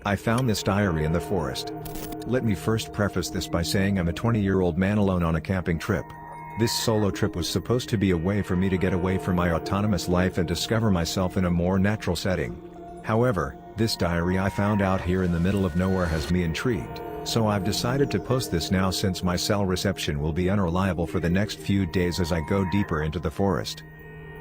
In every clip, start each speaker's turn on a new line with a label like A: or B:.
A: I found this diary in the forest. Let me first preface this by saying I'm a 20-year-old man alone on a camping trip. This solo trip was supposed to be a way for me to get away from my autonomous life and discover myself in a more natural setting. However, this diary I found out here in the middle of nowhere has me intrigued, so I've decided to post this now since my cell reception will be unreliable for the next few days as I go deeper into the forest.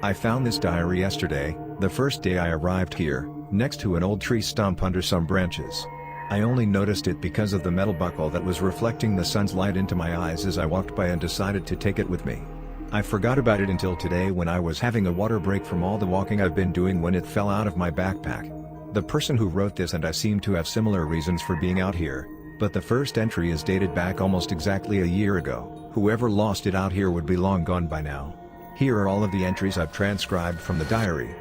A: I found this diary yesterday, the first day I arrived here, next to an old tree stump under some branches. I only noticed it because of the metal buckle that was reflecting the sun's light into my eyes as I walked by and decided to take it with me. I forgot about it until today when I was having a water break from all the walking I've been doing when it fell out of my backpack. The person who wrote this and I seem to have similar reasons for being out here, but the first entry is dated back almost exactly a year ago. Whoever lost it out here would be long gone by now. Here are all of the entries I've transcribed from the diary.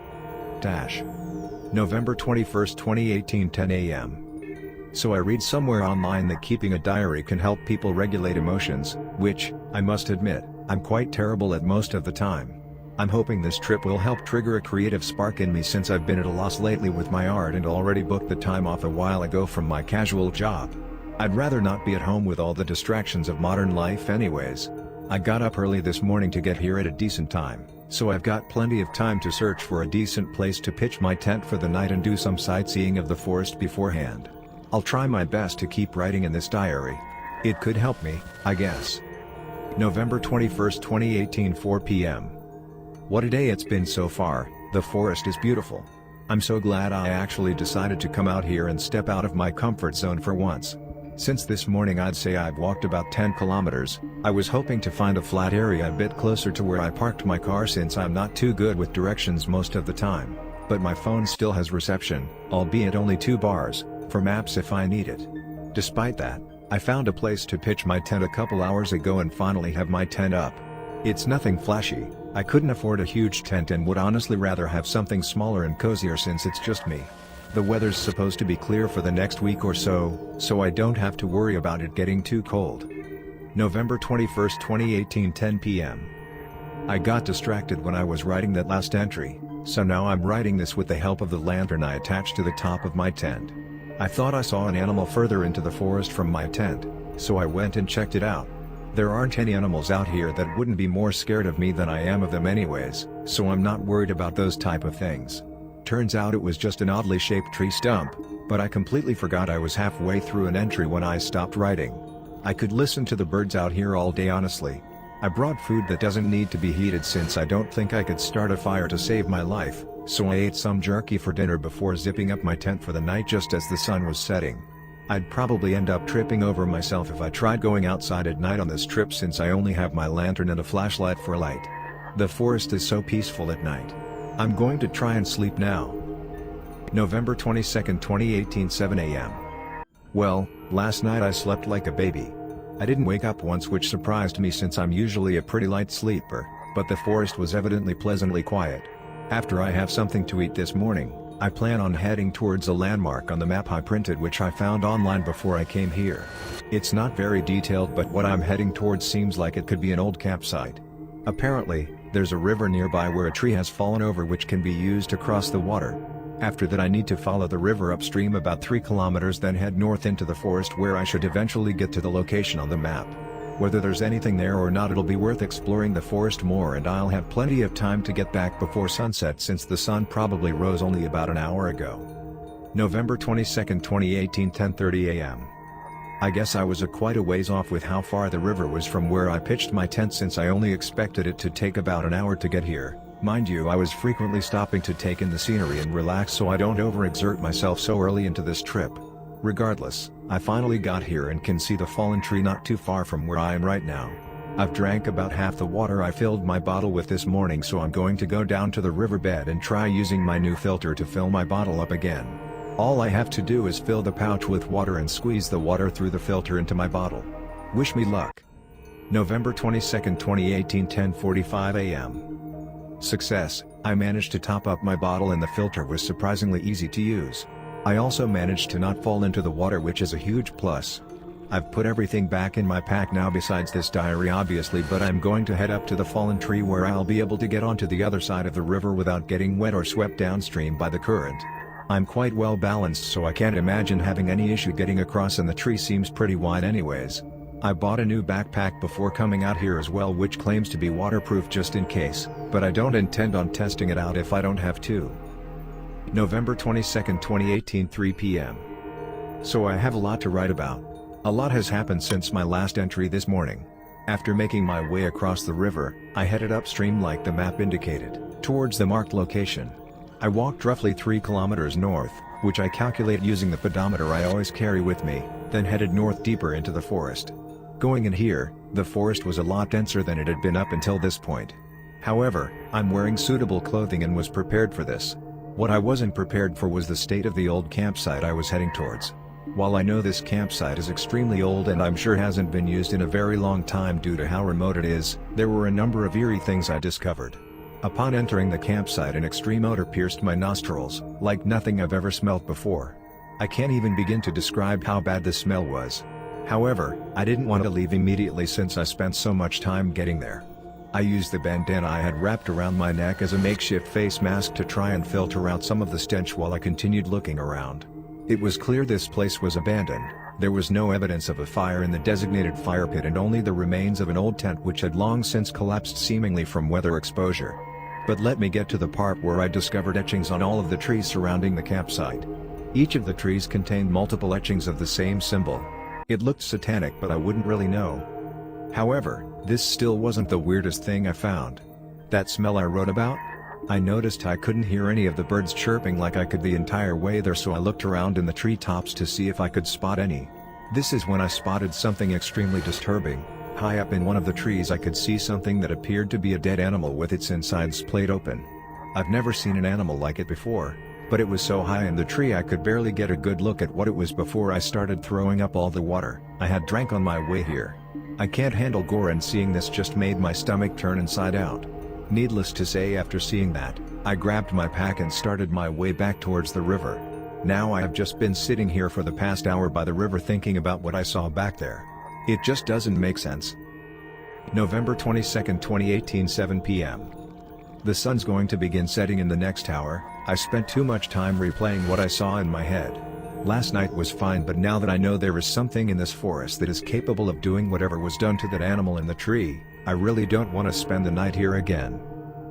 A: November 21st, 2018, 10 a.m. So I read somewhere online that keeping a diary can help people regulate emotions, which, I must admit, I'm quite terrible at most of the time. I'm hoping this trip will help trigger a creative spark in me since I've been at a loss lately with my art and already booked the time off a while ago from my casual job. I'd rather not be at home with all the distractions of modern life anyways. I got up early this morning to get here at a decent time, so I've got plenty of time to search for a decent place to pitch my tent for the night and do some sightseeing of the forest beforehand. I'll try my best to keep writing in this diary. It could help me, I guess. November 21st, 2018, 4 p.m. What a day it's been so far. The forest is beautiful. I'm so glad I actually decided to come out here and step out of my comfort zone for once. Since this morning I'd say I've walked about 10 kilometers, I was hoping to find a flat area a bit closer to where I parked my car since I'm not too good with directions most of the time. But my phone still has reception, albeit only 2 bars, for maps if I need it. Despite that, I found a place to pitch my tent a couple hours ago and finally have my tent up. It's nothing flashy, I couldn't afford a huge tent and would honestly rather have something smaller and cozier since it's just me. The weather's supposed to be clear for the next week or so I don't have to worry about it getting too cold. November 21st, 2018, 10 p.m. I got distracted when I was writing that last entry, so now I'm writing this with the help of the lantern I attached to the top of my tent. I thought I saw an animal further into the forest from my tent, so I went and checked it out. There aren't any animals out here that wouldn't be more scared of me than I am of them anyways, so I'm not worried about those type of things. Turns out it was just an oddly shaped tree stump, but I completely forgot I was halfway through an entry when I stopped writing. I could listen to the birds out here all day honestly. I brought food that doesn't need to be heated since I don't think I could start a fire to save my life, so I ate some jerky for dinner before zipping up my tent for the night just as the sun was setting. I'd probably end up tripping over myself if I tried going outside at night on this trip since I only have my lantern and a flashlight for light. The forest is so peaceful at night. I'm going to try and sleep now. November 22nd, 2018, 7 a.m. Well, last night I slept like a baby. I didn't wake up once, which surprised me since I'm usually a pretty light sleeper, but the forest was evidently pleasantly quiet. After I have something to eat this morning, I plan on heading towards a landmark on the map I printed which I found online before I came here. It's not very detailed, but what I'm heading towards seems like it could be an old campsite. Apparently, there's a river nearby where a tree has fallen over which can be used to cross the water. After that I need to follow the river upstream about 3 kilometers then head north into the forest where I should eventually get to the location on the map. Whether there's anything there or not, it'll be worth exploring the forest more and I'll have plenty of time to get back before sunset since the sun probably rose only about an hour ago. November 22nd, 2018, 10:30 a.m. I guess I was quite a ways off with how far the river was from where I pitched my tent since I only expected it to take about an hour to get here. Mind you, I was frequently stopping to take in the scenery and relax so I don't overexert myself so early into this trip. Regardless, I finally got here and can see the fallen tree not too far from where I am right now. I've drank about half the water I filled my bottle with this morning, so I'm going to go down to the riverbed and try using my new filter to fill my bottle up again. All I have to do is fill the pouch with water and squeeze the water through the filter into my bottle. Wish me luck. November 22nd, 2018, 10:45 a.m. Success, I managed to top up my bottle and the filter was surprisingly easy to use. I also managed to not fall into the water, which is a huge plus. I've put everything back in my pack now besides this diary obviously, but I'm going to head up to the fallen tree where I'll be able to get onto the other side of the river without getting wet or swept downstream by the current. I'm quite well balanced, so I can't imagine having any issue getting across, and the tree seems pretty wide anyways. I bought a new backpack before coming out here as well, which claims to be waterproof just in case, but I don't intend on testing it out if I don't have to. November 22nd, 2018, 3 p.m. So I have a lot to write about. A lot has happened since my last entry this morning. After making my way across the river, I headed upstream like the map indicated, towards the marked location. I walked roughly 3 kilometers north, which I calculate using the pedometer I always carry with me, then headed north deeper into the forest. Going in here, the forest was a lot denser than it had been up until this point. However, I'm wearing suitable clothing and was prepared for this. What I wasn't prepared for was the state of the old campsite I was heading towards. While I know this campsite is extremely old and I'm sure hasn't been used in a very long time due to how remote it is, there were a number of eerie things I discovered. Upon entering the campsite, an extreme odor pierced my nostrils, like nothing I've ever smelt before. I can't even begin to describe how bad the smell was. However, I didn't want to leave immediately since I spent so much time getting there. I used the bandana I had wrapped around my neck as a makeshift face mask to try and filter out some of the stench while I continued looking around. It was clear this place was abandoned. There was no evidence of a fire in the designated fire pit and only the remains of an old tent which had long since collapsed, seemingly from weather exposure. But let me get to the part where I discovered etchings on all of the trees surrounding the campsite. Each of the trees contained multiple etchings of the same symbol. It looked satanic, but I wouldn't really know. However, this still wasn't the weirdest thing I found. That smell I wrote about? I noticed I couldn't hear any of the birds chirping like I could the entire way there, so I looked around in the treetops to see if I could spot any. This is when I spotted something extremely disturbing. High up in one of the trees I could see something that appeared to be a dead animal with its insides splayed open. I've never seen an animal like it before, but it was so high in the tree I could barely get a good look at what it was before I started throwing up all the water I had drank on my way here. I can't handle gore, and seeing this just made my stomach turn inside out. Needless to say, after seeing that, I grabbed my pack and started my way back towards the river. Now I have just been sitting here for the past hour by the river thinking about what I saw back there. It just doesn't make sense. November 22nd, 2018, 7 p.m. The sun's going to begin setting in the next hour. I spent too much time replaying what I saw in my head. Last night was fine, but now that I know there is something in this forest that is capable of doing whatever was done to that animal in the tree, I really don't want to spend the night here again.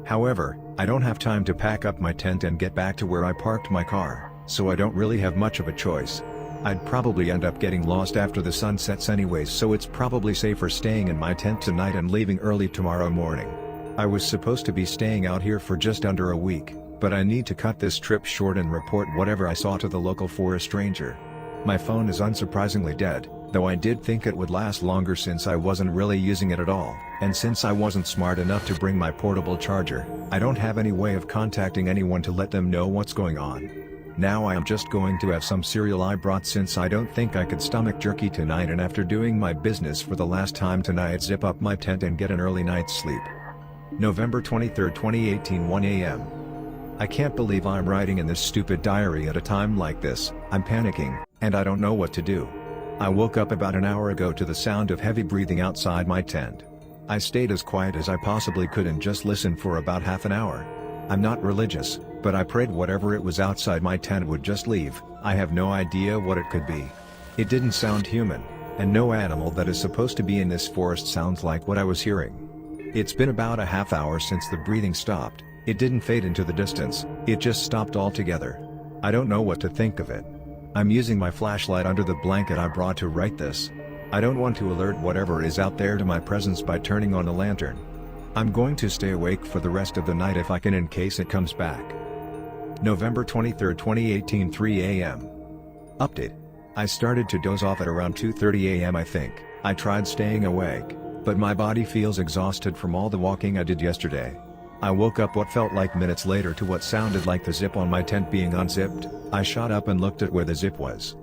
A: However, I don't have time to pack up my tent and get back to where I parked my car, so I don't really have much of a choice. I'd probably end up getting lost after the sun sets anyways, so it's probably safer staying in my tent tonight and leaving early tomorrow morning. I was supposed to be staying out here for just under a week, but I need to cut this trip short and report whatever I saw to the local forest ranger. My phone is unsurprisingly dead, though I did think it would last longer since I wasn't really using it at all, and since I wasn't smart enough to bring my portable charger, I don't have any way of contacting anyone to let them know what's going on. Now I am just going to have some cereal I brought since I don't think I could stomach jerky tonight, and after doing my business for the last time tonight, zip up my tent and get an early night's sleep. November 23, 2018, 1 a.m. I can't believe I'm writing in this stupid diary at a time like this. I'm panicking, and I don't know what to do. I woke up about an hour ago to the sound of heavy breathing outside my tent. I stayed as quiet as I possibly could and just listened for about half an hour. I'm not religious, but I prayed whatever it was outside my tent would just leave. I have no idea what it could be. It didn't sound human, and no animal that is supposed to be in this forest sounds like what I was hearing. It's been about a half hour since the breathing stopped. It didn't fade into the distance, it just stopped altogether. I don't know what to think of it. I'm using my flashlight under the blanket I brought to write this. I don't want to alert whatever is out there to my presence by turning on the lantern. I'm going to stay awake for the rest of the night if I can, in case it comes back. November 23, 2018, 3 a.m. Update. I started to doze off at around 2:30 a.m. I think. I tried staying awake, but my body feels exhausted from all the walking I did yesterday. I woke up what felt like minutes later to what sounded like the zip on my tent being unzipped. I shot up and looked at where the zip was.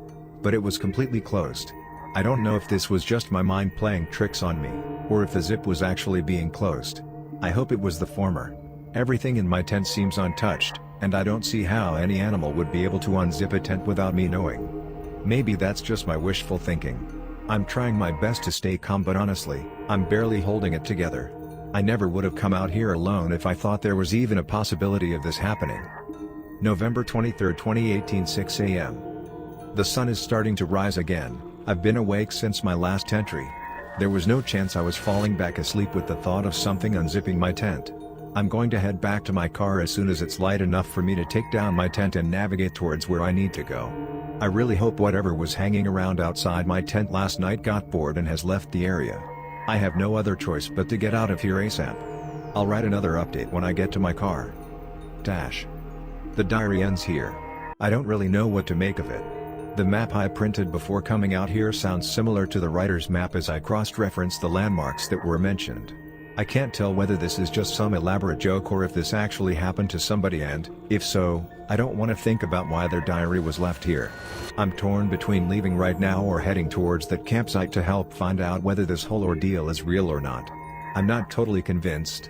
A: But it was completely closed. I don't know if this was just my mind playing tricks on me, or if the zip was actually being closed. I hope it was the former. Everything in my tent seems untouched, and I don't see how any animal would be able to unzip a tent without me knowing. Maybe that's just my wishful thinking. I'm trying my best to stay calm, but honestly, I'm barely holding it together. I never would have come out here alone if I thought there was even a possibility of this happening. November 23, 2018, 6 a.m. The sun is starting to rise again. I've been awake since my last entry. There was no chance I was falling back asleep with the thought of something unzipping my tent. I'm going to head back to my car as soon as it's light enough for me to take down my tent and navigate towards where I need to go. I really hope whatever was hanging around outside my tent last night got bored and has left the area. I have no other choice but to get out of here ASAP. I'll write another update when I get to my car. The diary ends here. I don't really know what to make of it. The map I printed before coming out here sounds similar to the writer's map as I cross-referenced the landmarks that were mentioned. I can't tell whether this is just some elaborate joke or if this actually happened to somebody, and, if so, I don't want to think about why their diary was left here. I'm torn between leaving right now or heading towards that campsite to help find out whether this whole ordeal is real or not. I'm not totally convinced.